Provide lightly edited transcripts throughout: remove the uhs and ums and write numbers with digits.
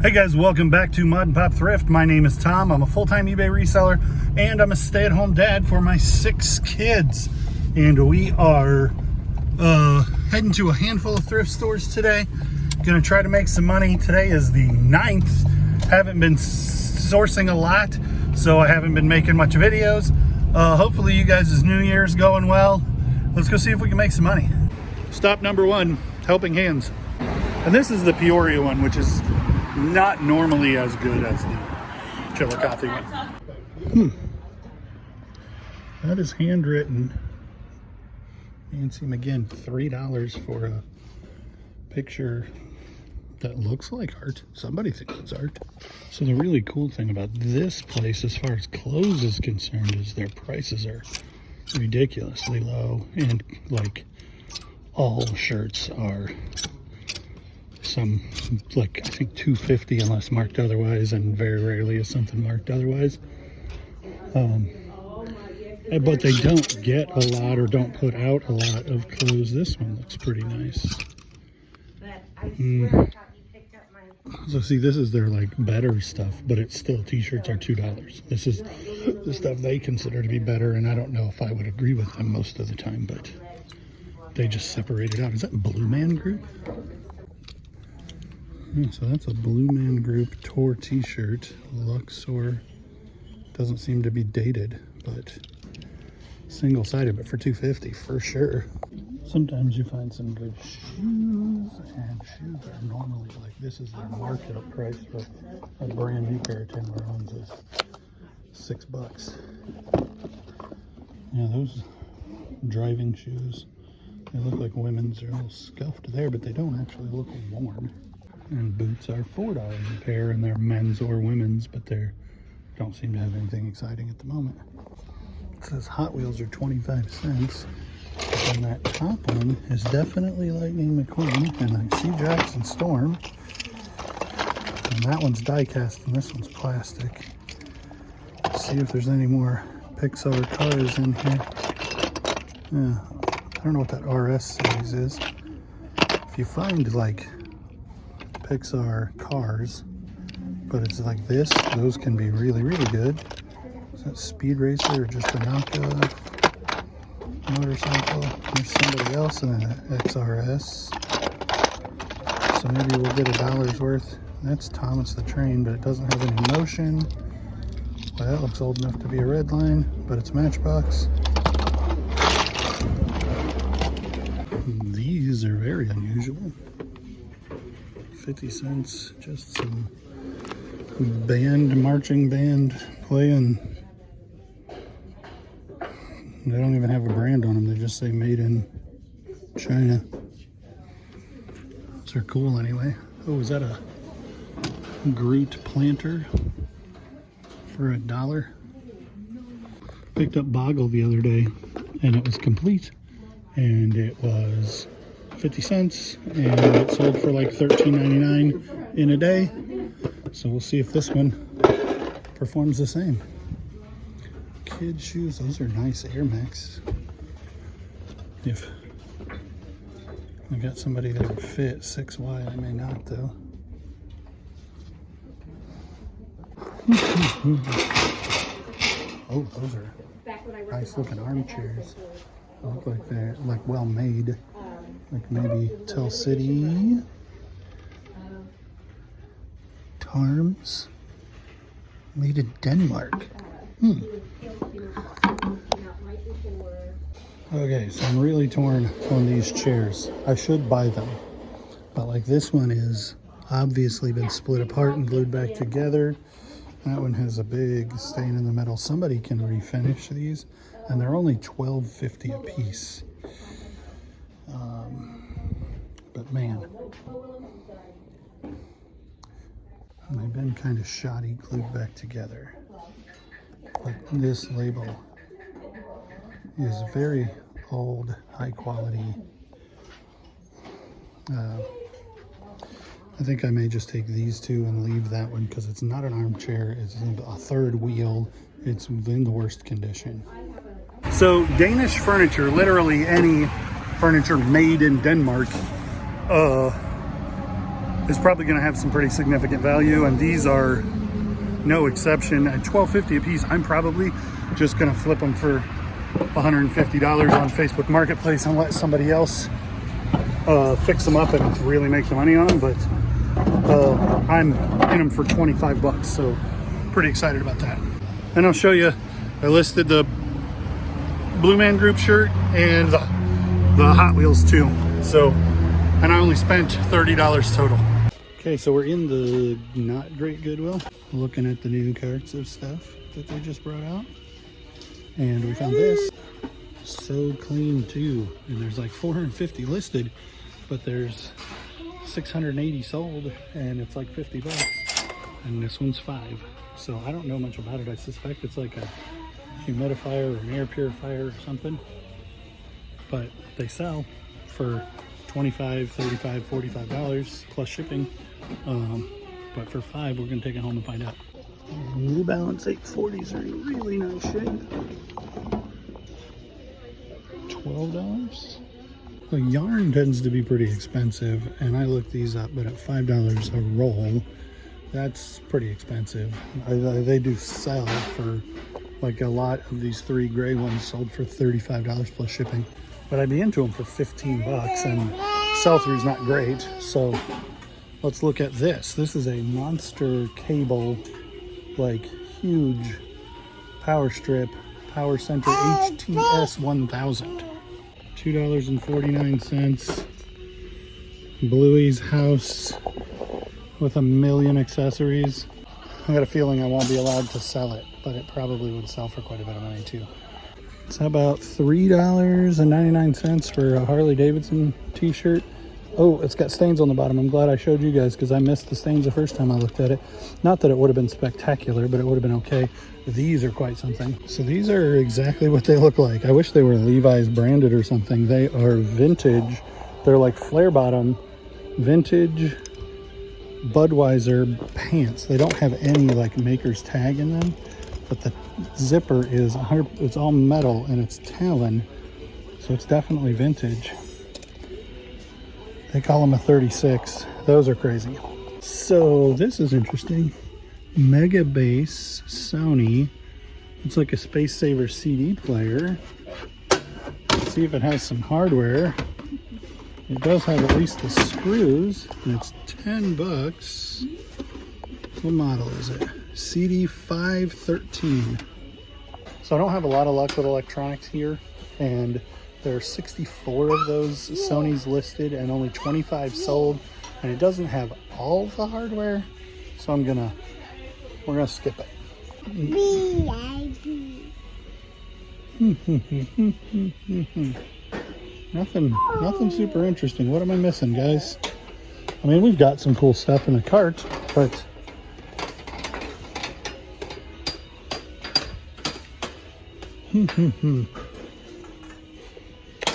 Hey guys, welcome back to Mod and Pop Thrift. My name is Tom. I'm a full-time eBay reseller and I'm a stay-at-home dad for my 6 kids. And we are heading to a handful of thrift stores today. Gonna try to make some money. Today is the 9th. Haven't been sourcing a lot, so I haven't been making much videos. Hopefully you guys' New Year's going well. Let's go see if we can make some money. Stop number 1, Helping Hands. And this is the Peoria one, which is not normally as good as the Chillicothe one. That is handwritten. Nancy McGinn, $3 for a picture that looks like art. Somebody thinks it's art. So the really cool thing about this place as far as clothes is concerned is their prices are ridiculously low, and like all shirts are some, like I think $2.50 unless marked otherwise, and very rarely is something marked otherwise. But they don't get a lot or don't put out a lot of clothes. This one looks pretty nice. So see, this is their like better stuff, but it's still, t-shirts are $2. This is the stuff they consider to be better, and I don't know if I would agree with them most of the time, but they just separate it out. Is that Blue Man Group? Yeah, so that's a Blue Man Group Tour t-shirt. Luxor. Doesn't seem to be dated, but single-sided, but for $2.50 for sure. Sometimes you find some good shoes, and shoes are normally like, this is their markup price for a brand new pair of Timberlands is $6. Yeah, those driving shoes, they look like women's. They're a little scuffed there, but they don't actually look worn. And boots are $4 a pair, and they're men's or women's, but they don't seem to have anything exciting at the moment. It says Hot Wheels are 25 cents. And that top one is definitely Lightning McQueen, and I see Jackson Storm. And that one's die cast, and this one's plastic. Let's see if there's any more Pixar cars in here. Yeah, I don't know what that RS series is. If you find like Pixar cars, but it's like this, those can be really, really good. Is that Speed Racer or just a knockoff motorcycle? There's somebody else in an XRS, so maybe we'll get $1 worth. That's Thomas the Train, but it doesn't have any motion. Well, that looks old enough to be a red line, but it's Matchbox. These are very unusual. 50 cents, just some marching band playing. They don't even have a brand on them, they just say made in China. Those are cool anyway. Oh, is that a Groot planter for $1? Picked up Boggle the other day and it was complete, and it was 50 cents, and it sold for like $13.99 in a day. So we'll see if this one performs the same. Kids shoes, those are nice Air Max. If I got somebody that would fit 6Y, I may not though. Oh, those are nice looking armchairs. They look like they're like well made. Like maybe Tell City, Tarms, made in Denmark. Okay, so I'm really torn on these chairs. I should buy them, but like this one is obviously been split apart and glued back together. That one has a big stain in the middle. Somebody can refinish these, and they're only $12.50 a piece. But man, they've been kind of shoddy glued back together. Like this label is very old, high quality. I think I may just take these two and leave that one because it's not an armchair. It's a third wheel. It's in the worst condition. So Danish furniture, literally any furniture made in Denmark, is probably going to have some pretty significant value, and these are no exception. At $12.50 a piece, I'm probably just going to flip them for $150 on Facebook Marketplace and let somebody else fix them up and really make the money on them. But I'm in them for 25 bucks, so pretty excited about that. And I'll show you, I listed the Blue Man Group shirt and the Hot Wheels too. So, and I only spent $30 total. Okay, so we're in the not great Goodwill, looking at the new carts of stuff that they just brought out. And we found this. So clean too. And there's like 450 listed, but there's 680 sold, and it's like 50 bucks. And this one's $5. So I don't know much about it. I suspect it's like a humidifier or an air purifier or something. But they sell for $25, $35, $45 plus shipping. But for $5, we're gonna take it home and find out. New Balance 840s are in really nice shape. $12. The yarn tends to be pretty expensive, and I looked these up, but at $5 a roll, that's pretty expensive. They do sell for, like, a lot of these 3 gray ones sold for $35 plus shipping. But I'd be into them for 15 bucks, and sell-through's not great. So let's look at this. This is a monster cable, like huge power strip, Power Center HTS 1000. $2.49. Bluey's house with 1,000,000 accessories. I got a feeling I won't be allowed to sell it, but it probably would sell for quite a bit of money too. It's about $3.99 for a Harley Davidson t-shirt. Oh, it's got stains on the bottom. I'm glad I showed you guys because I missed the stains the first time I looked at it. Not that it would have been spectacular, but it would have been okay. These are quite something. So these are exactly what they look like. I wish they were Levi's branded or something. They are vintage. They're like flare bottom, vintage Budweiser pants. They don't have any like maker's tag in them, but the zipper is 100, it's all metal and it's Talon. So it's definitely vintage. They call them a 36. Those are crazy. So this is interesting. Mega Bass Sony. It's like a Space Saver CD player. Let's see if it has some hardware. It does have at least the screws, and it's 10 bucks. What model is it? CD513. So I don't have a lot of luck with electronics here, and there are 64 of those Sonys listed and only 25 sold, and it doesn't have all the hardware, so we're gonna skip it. Nothing super interesting. What am I missing, guys? I mean, we've got some cool stuff in the cart, but I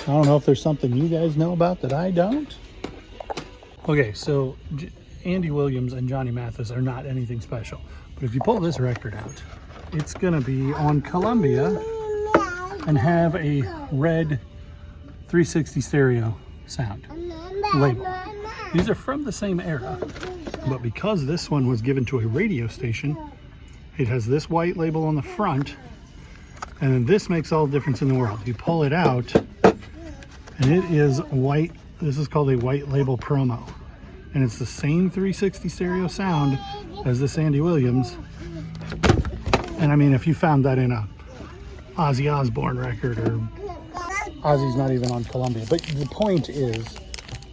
don't know if there's something you guys know about that I don't. Okay, so Andy Williams and Johnny Mathis are not anything special. But if you pull this record out, it's gonna be on Columbia and have a red 360 stereo sound label. These are from the same era, but because this one was given to a radio station, it has this white label on the front, and then this makes all the difference in the world. You pull it out, and it is white. This is called a white label promo, and it's the same 360 stereo sound as this Andy Williams. And I mean, if you found that in a Ozzy Osbourne record, or Ozzy's not even on Columbia, but the point is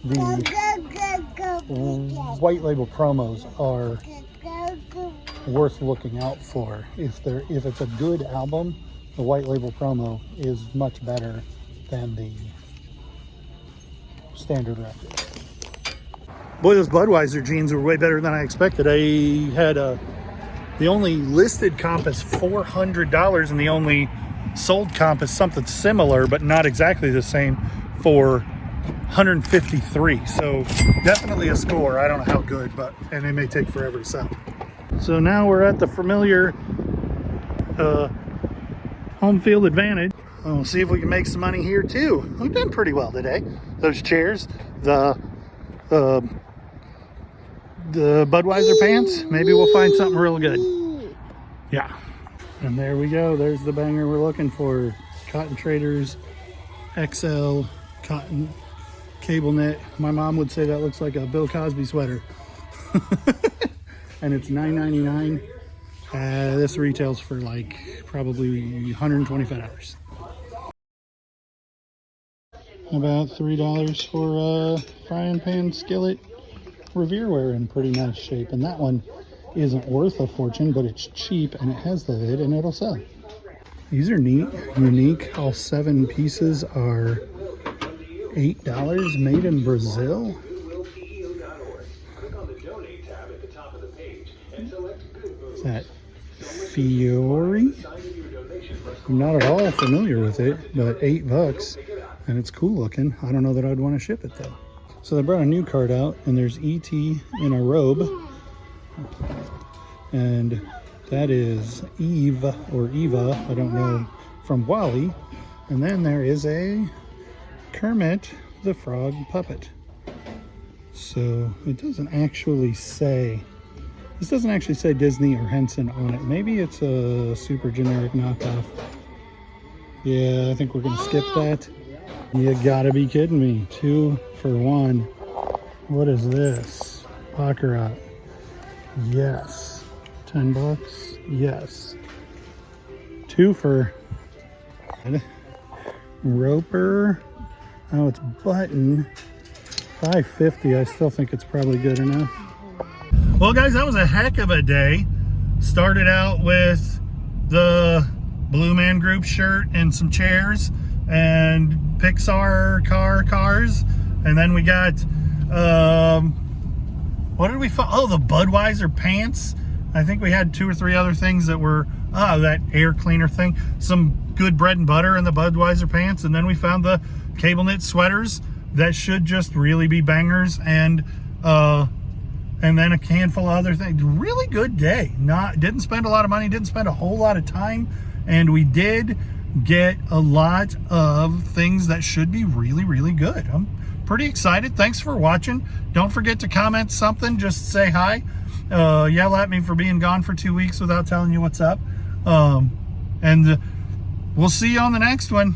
the white label promos are worth looking out for. If it's a good album, the white label promo is much better than the standard record. Boy, those Budweiser jeans were way better than I expected. I had the only listed comp is $400, and the only sold comp is something similar but not exactly the same for $153. So definitely a score. I don't know how good, and it may take forever to sell. So now we're at the familiar home field advantage. We'll see if we can make some money here too. We've done pretty well today. Those chairs, the the Budweiser pants. Maybe we'll find something real good. Yeah. And there we go. There's the banger we're looking for. Cotton Traders XL cotton cable knit. My mom would say that looks like a Bill Cosby sweater. And it's $9.99. This retails for like probably $125. About $3 for a frying pan skillet Revereware in pretty nice shape. And that one isn't worth a fortune, but it's cheap and it has the lid and it'll sell. These are neat, unique. All 7 pieces are $8, made in Brazil. Is that Fiore? I'm not at all familiar with it, but $8 and it's cool looking. I don't know that I'd want to ship it though. So they brought a new card out and there's ET in a robe. And that is Eve or Eva, I don't know, from Wally. And then there is a Kermit the Frog puppet. So it doesn't actually say, this doesn't actually say Disney or Henson on it. Maybe it's a super generic knockoff. Yeah, I think we're gonna skip that. You gotta be kidding me. 2 for 1. What is this? Baccarat. Yes. $10. Yes. 2 for Roper. Oh, it's button. $5.50. I still think it's probably good enough. Well, guys, that was a heck of a day. Started out with the Blue Man Group shirt and some chairs and Pixar cars. And then we got, what did we find? Oh, the Budweiser pants. I think we had 2 or 3 other things that were, that air cleaner thing. Some good bread and butter in the Budweiser pants. And then we found the cable knit sweaters that should just really be bangers. And then a handful of other things. Really good day. Didn't spend a lot of money, didn't spend a whole lot of time. And we did get a lot of things that should be really, really good. I'm pretty excited. Thanks for watching. Don't forget to comment something. Just say hi. Yell at me for being gone for 2 weeks without telling you what's up. And we'll see you on the next one.